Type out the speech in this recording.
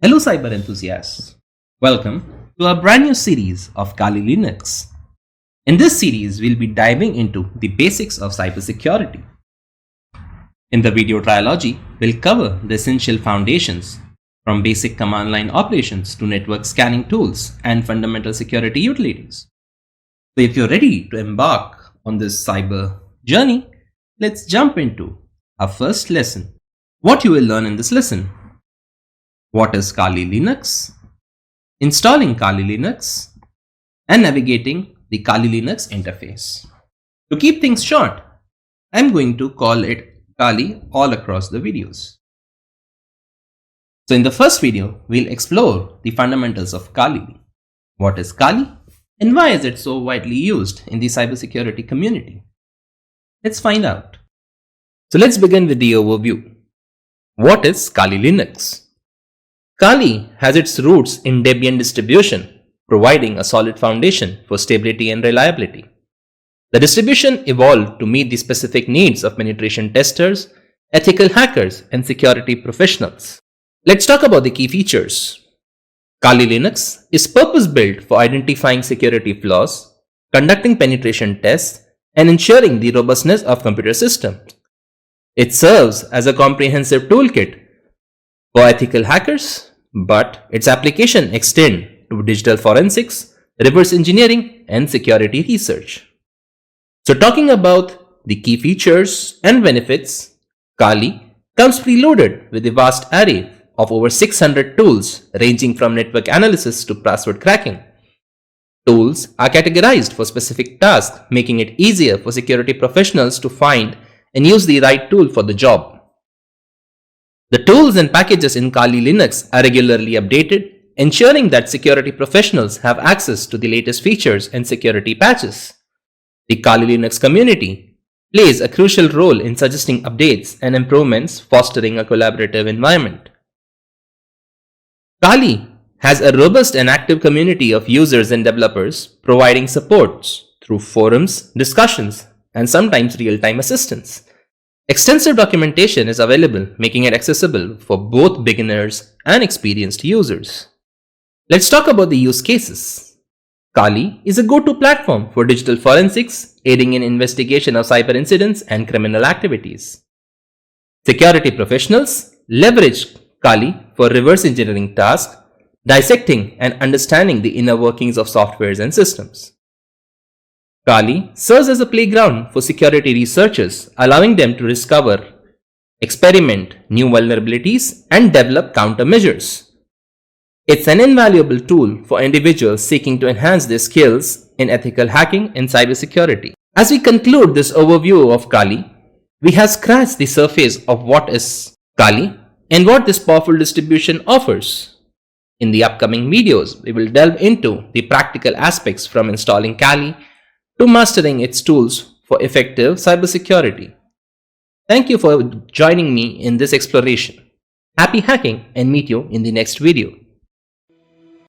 Hello, cyber enthusiasts. Welcome to a brand new series of Kali Linux. In this series, we'll be diving into the basics of cybersecurity. In the video trilogy, we'll cover the essential foundations from basic command line operations to network scanning tools and fundamental security utilities. So, if you're ready to embark on this cyber journey, let's jump into our first lesson. What you will learn in this lesson: what is Kali Linux, installing Kali Linux, and navigating the Kali Linux interface. To keep things short, I'm going to call it Kali all across the videos. So in the first video, we'll explore the fundamentals of Kali. What is Kali and why is it so widely used in the cybersecurity community? Let's find out. So let's begin with the overview. What is Kali Linux? Kali has its roots in Debian distribution, providing a solid foundation for stability and reliability. The distribution evolved to meet the specific needs of penetration testers, ethical hackers, and security professionals. Let's talk about the key features. Kali Linux is purpose-built for identifying security flaws, conducting penetration tests, and ensuring the robustness of computer systems. It serves as a comprehensive toolkit for ethical hackers, but its application extend to digital forensics, reverse engineering, and security research. So talking about the key features and benefits, Kali comes preloaded with a vast array of over 600 tools ranging from network analysis to password cracking. Tools are categorized for specific tasks, making it easier for security professionals to find and use the right tool for the job. The tools and packages in Kali Linux are regularly updated, ensuring that security professionals have access to the latest features and security patches. The Kali Linux community plays a crucial role in suggesting updates and improvements, fostering a collaborative environment. Kali has a robust and active community of users and developers, providing supports through forums, discussions, and sometimes real-time assistance. Extensive documentation is available, making it accessible for both beginners and experienced users. Let's talk about the use cases. Kali is a go-to platform for digital forensics, aiding in investigation of cyber incidents and criminal activities. Security professionals leverage Kali for reverse engineering tasks, dissecting and understanding the inner workings of softwares and systems. Kali serves as a playground for security researchers, allowing them to discover, experiment new vulnerabilities, and develop countermeasures. It's an invaluable tool for individuals seeking to enhance their skills in ethical hacking and cybersecurity. As we conclude this overview of Kali, we have scratched the surface of what is Kali and what this powerful distribution offers. In the upcoming videos, we will delve into the practical aspects from installing Kali to mastering its tools for effective cybersecurity. Thank you for joining me in this exploration. Happy hacking and meet you in the next video.